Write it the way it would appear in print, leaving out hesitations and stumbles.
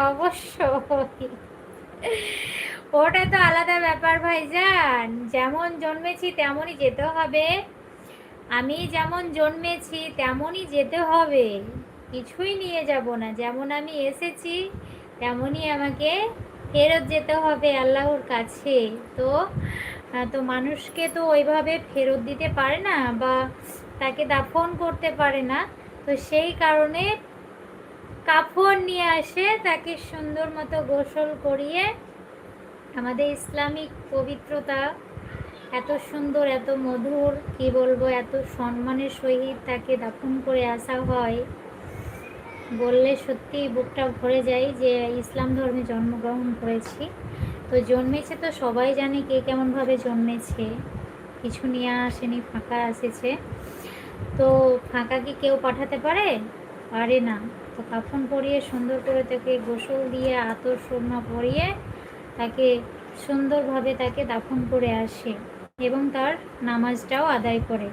অবশ্যই। ওটা তো আলাদা ব্যাপার ভাইজান, যেমন জন্মেছি তেমনই যেতে হবে। আমি যেমন জন্মেছি তেমনই যেতে হবে, কিছুই নিয়ে যাব না। যেমন আমি এসেছি তেমনই আমাকে ফেরত যেতে হবে আল্লাহর কাছে। তো তো মানুষকে তো ওইভাবে ফেরত দিতে পারে না বা তাকে দাফন করতে পারে না। তো সেই কারণে কাফন নিয়ে আসে, তাকে সুন্দর মতো গোসল করিয়ে, আমাদের ইসলামিক পবিত্রতা এত সুন্দর, এত মধুর, কি বলবো, এত সম্মানের সহিত তাকে দাফন করে আসা হয়, বললে সত্যি বুকটা ভরে যায় যে ইসলাম ধর্মে জন্মগ্রহণ করেছি। তো জন্মেছে তো সবাই জানে কে কেমনভাবে জন্মেছে, কিছু নিয়ে আসেনি, ফাঁকা এসেছে। তো ফাঁকা কি কেউ পাঠাতে পারে? পারে না। তো কাফন পরিয়ে সুন্দর করে তাকে গোসল দিয়ে আতর সুরমা পরিয়ে তাকে সুন্দরভাবে তাকে দাফন করে আসে এবং তার নামাজটাও আদায় করে।